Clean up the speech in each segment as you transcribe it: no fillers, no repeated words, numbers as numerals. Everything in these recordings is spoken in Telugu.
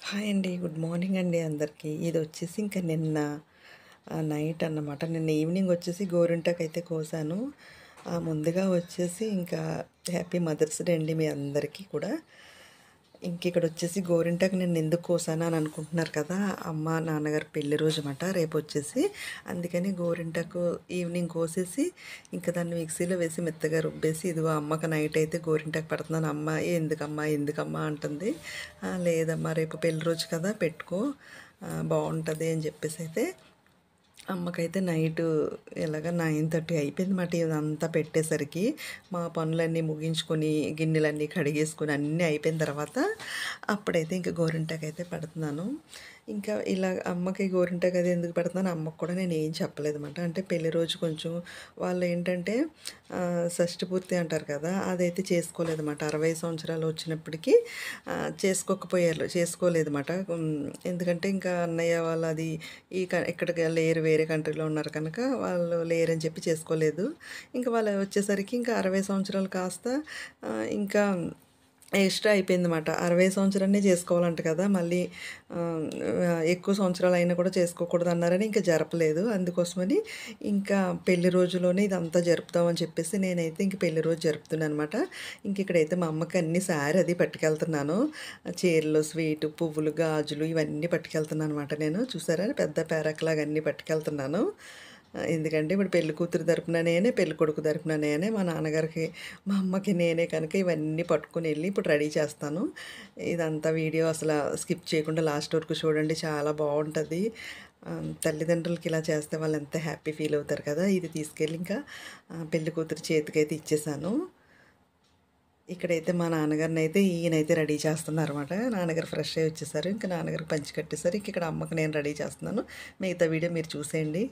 హాయ్ అండి. గుడ్ మార్నింగ్ అండి అందరికీ. ఇదొచ్చేసి ఇంక నిన్న నైట్ అన్నమాట. నిన్న ఈవినింగ్ వచ్చేసి గోరింటాకైతే కోసాను. ముందుగా వచ్చేసి ఇంకా హ్యాపీ మదర్స్ డే అండి మీ అందరికీ కూడా. ఇంకిక్కడొచ్చేసి గోరింటాకు నేను ఎందుకు కోసాను అని అనుకుంటున్నారు కదా! అమ్మ, నాన్నగారి పెళ్లి రోజుమాట రేపొచ్చేసి. అందుకని గోరింటాకు ఈవినింగ్ కోసేసి ఇంక దాన్ని మిక్సీలో వేసి మెత్తగా రుబ్బేసి, ఇదిగో అమ్మకి నైట్ అయితే గోరింటాకు పెడుతున్నాను. అమ్మ ఎందుకమ్మా, ఎందుకమ్మా అంటుంది. లేదమ్మా రేపు పెళ్లి రోజు కదా పెట్టుకో బావుంటది అని చెప్పేసైతే అమ్మకైతే నైటు ఎలాగ 9:30 అయిపోయిందన్నమాట ఇదంతా పెట్టేసరికి. మా పనులన్నీ ముగించుకొని, గిన్నెలన్నీ కడిగేసుకొని అన్నీ అయిపోయిన తర్వాత అప్పుడైతే ఇంక గోరింటాకైతే పెడుతున్నాను. ఇంకా ఇలా అమ్మకి గోరింటాకు అది ఎందుకు పెడుతున్నాను అమ్మకి కూడా నేను ఏం చెప్పలేదన్నమాట. అంటే పెళ్లి రోజు కొంచెం వాళ్ళు ఏంటంటే షష్టి పూర్తి అంటారు కదా! అదైతే చేసుకోలేదన్నమాట. 60 సంవత్సరాలు వచ్చినప్పటికీ చేసుకోలేదన్నమాట. ఎందుకంటే ఇంకా అన్నయ్య వాళ్ళది ఇక్కడికి లేరు, వేరే కంట్రీలో ఉన్నారు కనుక వాళ్ళు లేరని చెప్పి చేసుకోలేదు. ఇంకా వాళ్ళు వచ్చేసరికి ఇంకా 60 సంవత్సరాలు కాస్త ఇంకా ఎక్స్ట్రా అయిపోయిందన్నమాట. 60 సంవత్సరాన్నే చేసుకోవాలంట కదా! మళ్ళీ ఎక్కువ సంవత్సరాలు అయినా కూడా చేసుకోకూడదన్నారని ఇంకా జరపలేదు. అందుకోసమని ఇంకా పెళ్లి రోజులోనే ఇదంతా జరుపుదామని చెప్పేసి నేనైతే ఇంక పెళ్లి రోజు జరుపుతున్నానన్నమాట. ఇక్కడైతే మా అమ్మకి అన్ని శారీ అది పట్టుకెళ్తున్నాను. చీరలు, స్వీటు, పువ్వులు, గాజులు ఇవన్నీ పట్టుకెళ్తున్నానన్నమాట నేను. చూసారా పెద్ద పేరక్లాగా అన్నీ పట్టుకెళ్తున్నాను. ఎందుకంటే ఇప్పుడు పెళ్లి కూతురు తరపున నేనే, పెళ్లి కొడుకు తరపున నేనే, మా నాన్నగారికి, మా అమ్మకి నేనే కనుక ఇవన్నీ పట్టుకొని వెళ్ళి ఇప్పుడు రెడీ చేస్తాను. ఇదంతా వీడియో అసలు స్కిప్ చేయకుండా లాస్ట్ వరకు చూడండి, చాలా బాగుంటుంది. తల్లిదండ్రులకి ఇలా చేస్తే వాళ్ళు ఎంత హ్యాపీ ఫీల్ అవుతారు కదా. ఇది తీసుకెళ్ళి ఇంకా పెళ్లి కూతురు చేతికైతే ఇచ్చేసాను. ఇక్కడైతే మా నాన్నగారిని అయితే ఈయనైతే రెడీ చేస్తున్నారు అనమాట. నాన్నగారు ఫ్రెష్ అయ్యి వచ్చేసారు. ఇంకా నాన్నగారికి పంచి కట్టేసారు. ఇక్కడ అమ్మకి నేను రెడీ చేస్తున్నాను. మిగతా వీడియో మీరు చూసేయండి.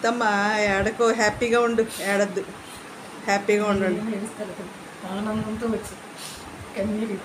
తమ్మా ఏడకో హ్యాపీగా ఉండు, ఏడద్దు, హ్యాపీగా ఉండండి. ఆనందంతో వచ్చి కన్నీరు.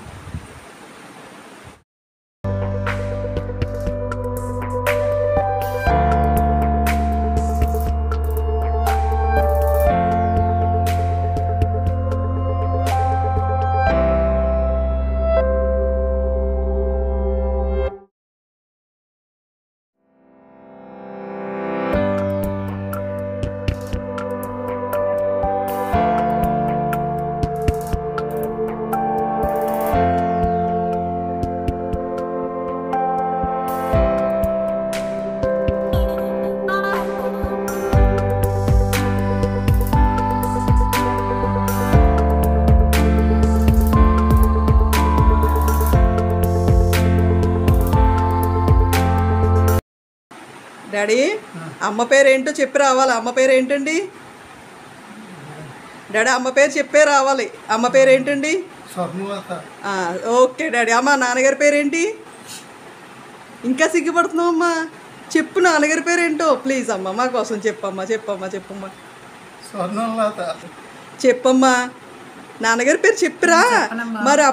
డాడీ అమ్మ పేరు ఏంటో చెప్పి రావాలి. అమ్మ పేరు ఏంటండి డాడీ? అమ్మ పేరు చెప్పే రావాలి. అమ్మ పేరు ఏంటండి? Okay daddy. అమ్మ నాన్నగారి పేరేంటి? ఇంకా సిగ్గుపడుతున్నావు అమ్మా, చెప్పు నాన్నగారి పేరు ఏంటో ప్లీజ్ అమ్మ, మా కోసం చెప్పమ్మా, చెప్పమ్మా, చెప్పమ్మా, చెప్పమ్మా. నాన్నగారి పేరు చెప్పిరా మరి.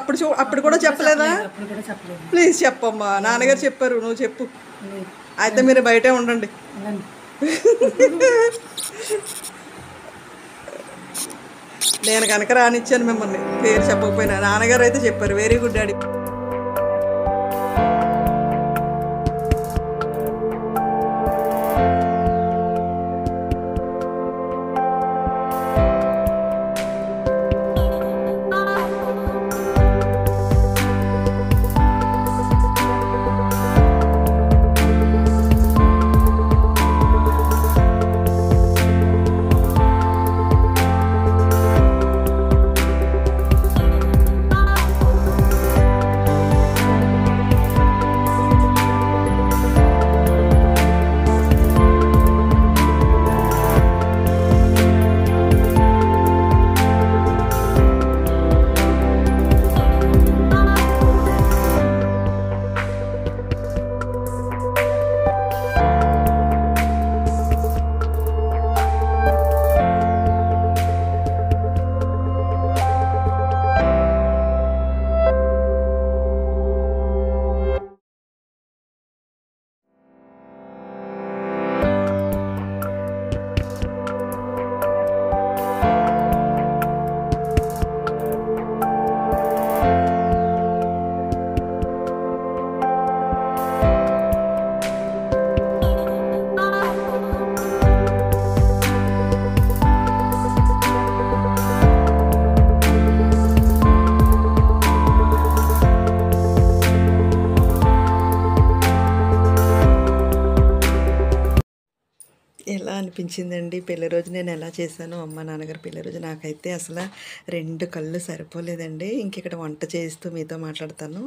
అప్పుడు కూడా చెప్పలేదా? ప్లీజ్ చెప్పమ్మా. నాన్నగారు చెప్పారు, నువ్వు చెప్పు. అయితే మీరు బయటే ఉండండి. నేను కనుక రానిచ్చాను మిమ్మల్ని పేరు చెప్పకపోయినా. నాన్నగారు అయితే చెప్పారు. Very good daddy. ఎలా అనిపించిందండి పెళ్లి రోజు నేను ఎలా చేశాను అమ్మ నాన్నగారు పెళ్లి రోజు? నాకైతే అసలు 2 కళ్ళు సరిపోలేదండి. ఇంకిక్కడ వంట చేస్తూ మీతో మాట్లాడతాను.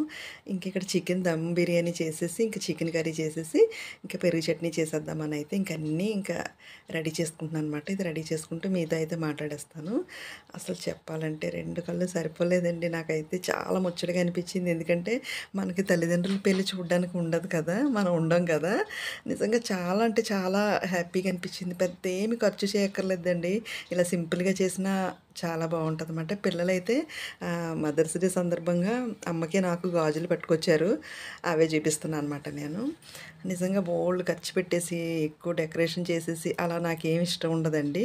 ఇంకిక్కడ చికెన్ దమ్ బిర్యానీ చేసేసి, ఇంక చికెన్ కర్రీ చేసేసి, ఇంకా పెరుగు చట్నీ చేసేద్దామని అయితే ఇంకన్నీ ఇంకా రెడీ చేసుకుంటున్నాను అనమాట. ఇది రెడీ చేసుకుంటూ మీతో అయితే మాట్లాడేస్తాను. అసలు చెప్పాలంటే 2 కళ్ళు సరిపోలేదండి. నాకైతే చాలా ముచ్చటగా అనిపించింది. ఎందుకంటే మనకి తల్లిదండ్రుల పెళ్లి చూడడానికి ఉండదు కదా, మనం ఉండం కదా. నిజంగా చాలా అంటే చాలా హ్యాపీగా అనిపించింది. పెద్ద ఏమి ఖర్చు చేయక్కర్లేదండి. ఇలా సింపుల్గా చేసినా చాలా బాగుంటుంది అన్నమాట. పిల్లలైతే మదర్స్ డే సందర్భంగా అమ్మకి నాకు గాజులు పట్టుకొచ్చారు. అవే చూపిస్తున్నాను అనమాట నేను. నిజంగా బోల్డ్ ఖర్చు పెట్టేసి ఎక్కువ డెకరేషన్ చేసేసి అలా నాకేం ఇష్టం ఉండదండి.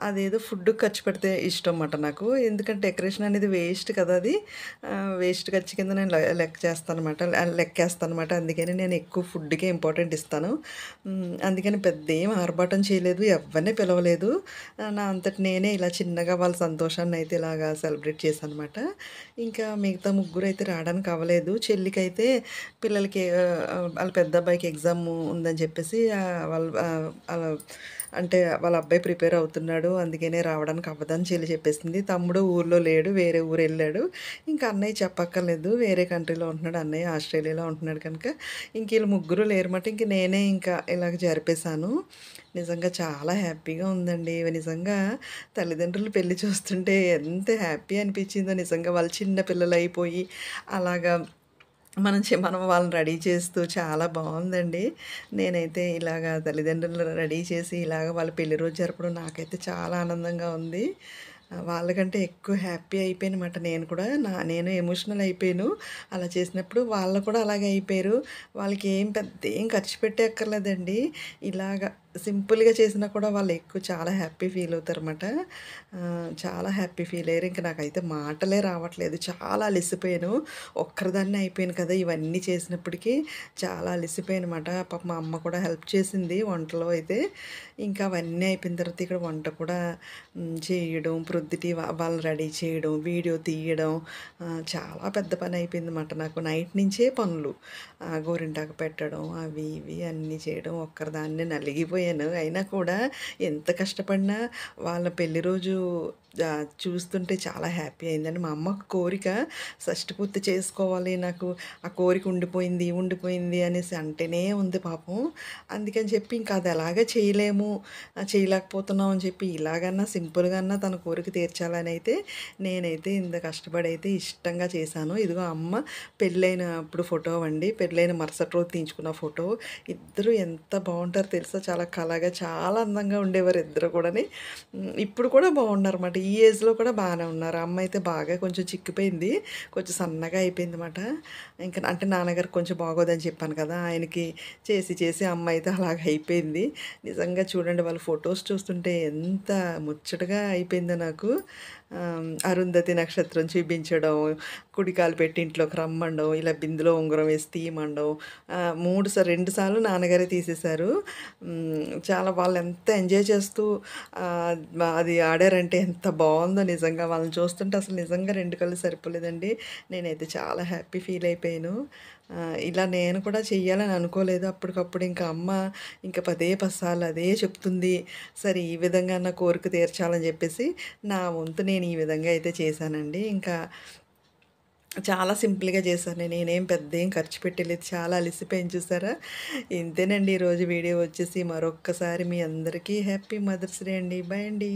అదేదో ఫుడ్ ఖర్చు పెడితే ఇష్టం అన్నమాట నాకు. ఎందుకంటే డెకరేషన్ అనేది వేస్ట్ కదా, అది వేస్ట్ ఖర్చు కింద నేను లెక్కేస్తాను అనమాట. అందుకని నేను ఎక్కువ ఫుడ్కే ఇంపార్టెంట్ ఇస్తాను. అందుకని పెద్ద ఏం ఆర్భాటం చేయలేదు, ఎవరిని పిలవలేదు. నా అంతటి నేనే ఇలా చిన్నగా వాళ్ళ సంతోషాన్ని అయితే ఇలాగా సెలబ్రేట్ చేశాను అనమాట. ఇంకా మిగతా ముగ్గురు అయితే రావడానికి అవ్వలేదు. చెల్లికైతే పిల్లలకి వాళ్ళ పెద్ద అబ్బాయికి ఎగ్జామ్ ఉందని చెప్పేసి అంటే వాళ్ళ అబ్బాయి ప్రిపేర్ అవుతున్నాడు, అందుకనే రావడానికి అవ్వదని చెల్లి చెప్పేసింది. తమ్ముడు ఊర్లో లేడు, వేరే ఊరు వెళ్ళాడు. ఇంకా అన్నయ్య చెప్పక్కర్లేదు, వేరే కంట్రీలో ఉంటున్నాడు. అన్నయ్య ఆస్ట్రేలియాలో ఉంటున్నాడు కనుక ఇంక వీళ్ళు ముగ్గురు లేరన్నమాట. ఇంక నేనే ఇంకా ఇలాగ జరిపేశాను. నిజంగా చాలా హ్యాపీగా ఉందండి. నిజంగా తల్లిదండ్రులు పెళ్లి చూస్తుంటే ఎంత హ్యాపీ అనిపించిందో. నిజంగా వాళ్ళు చిన్న పిల్లలు అయిపోయి అలాగా మనం వాళ్ళని రెడీ చేస్తూ చాలా బావుందండి. నేనైతే ఇలాగా తల్లిదండ్రులను రెడీ చేసి ఇలాగ వాళ్ళ పెళ్లి రోజు జరపడం నాకైతే చాలా ఆనందంగా ఉంది. వాళ్ళకంటే ఎక్కువ హ్యాపీ అయిపోయానమాట నేను కూడా. నేను ఎమోషనల్ అయిపోయాను. అలా చేసినప్పుడు వాళ్ళు కూడా అలాగే అయిపోయారు. వాళ్ళకి ఏం ఖర్చు పెట్టే అక్కర్లేదండి. ఇలాగ సింపుల్‌గా చేసినా కూడా వాళ్ళు ఎక్కువ చాలా హ్యాపీ ఫీల్ అవుతారన్నమాట. చాలా హ్యాపీ ఫీల్ అయ్యారు. ఇంక నాకైతే మాటలే రావట్లేదు. చాలా అలసిపోయాను. ఒక్కరిదాన్నే అయిపోయాను కదా! ఇవన్నీ చేసినప్పటికి చాలా అలసిపోయానమాట. పాపం మా అమ్మ కూడా హెల్ప్ చేసింది వంటలో అయితే. ఇంకా అవన్నీ అయిపోయిన తర్వాత ఇక్కడ వంట కూడా చేయడం, ప్రొద్దుటి వాళ్ళని రెడీ చేయడం, వీడియో తీయడం చాలా పెద్ద పని అయిపోయిందన్నమాట నాకు. నైట్ నుంచే పనులు. గోరింటాకు పెట్టడం అవి ఇవి అన్నీ చేయడం ఒక్కరిదాన్నే నలిగిపోయాను. అయినా కూడా ఎంత కష్టపడినా వాళ్ళ పెళ్లి రోజు చూస్తుంటే చాలా హ్యాపీ అయిందండి. మా అమ్మ కోరిక షష్టిపూర్తి చేసుకోవాలి. నాకు ఆ కోరిక ఉండిపోయింది అనేసి అంటేనే ఉంది పాపం. అందుకని చెప్పి ఇంకా అది ఎలాగా చేయలేము, చేయలేకపోతున్నాం అని చెప్పి ఇలాగన్నా సింపుల్‌గా తన కోరిక తీర్చాలని అయితే నేనైతే ఇంత కష్టపడి అయితే ఇష్టంగా చేశాను. ఇదిగో అమ్మ పెళ్ళైనప్పుడు ఫోటో అండి. పెళ్ళైన మరుసటి రోజు తీయించుకున్న ఫోటో. ఇద్దరు ఎంత బావుంటారో తెలుసా? చాలా కళగా చాలా అందంగా ఉండేవారు ఇద్దరు కూడాని. ఇప్పుడు కూడా బాగున్నారన్నమాట. ఈ ఏజ్‌లో కూడా బాగానే ఉన్నారు. అమ్మ అయితే బాగా కొంచెం చిక్కిపోయింది. కొంచెం సన్నగా అయిపోయిందన్నమాట. ఇంకా అంటే నాన్నగారికి కొంచెం బాగోదని చెప్పాను కదా! ఆయనకి చేసి అమ్మ అయితే అలాగ అయిపోయింది. నిజంగా చూడండి వాళ్ళ ఫోటోస్ చూస్తుంటే ఎంత ముచ్చటగా అయిపోయిందో నాకు. అరుంధతి నక్షత్రం చూపించడం, కుడికాలు పెట్టి ఇంట్లోకి రమ్మనడం, ఇలా బిందెలో ఉంగరం వేసి తీయమనడం, 2 సార్లు నాన్నగారే తీసేశారు. చాలా వాళ్ళెంత ఎంజాయ్ చేస్తూ అది ఆడారంటే ఎంత బావుందో నిజంగా. వాళ్ళని చూస్తుంటే అసలు నిజంగా 2 కళ్ళు సరిపోలేదండి. నేనైతే చాలా హ్యాపీ ఫీల్ అయిపోయాను. ఇలా నేను కూడా చెయ్యాలని అనుకోలేదు. అప్పటికప్పుడు ఇంకా అమ్మ ఇంక పదే పదిసార్లు అదే చెప్తుంది. సరే ఈ విధంగా నా కోరిక తీర్చాలని చెప్పేసి నా వంతు నేను ఈ విధంగా అయితే చేశానండి. ఇంకా చాలా సింపుల్‌గా చేశాను. నేనేం పెద్దేం ఖర్చు పెట్టలేదు. చాలా అలిసిపోయాను చూసారా? ఇంతేనండి ఈరోజు వీడియో వచ్చేసి. మరొక్కసారి మీ అందరికీ హ్యాపీ మదర్స్ డే అండి. బాయ్ అండి.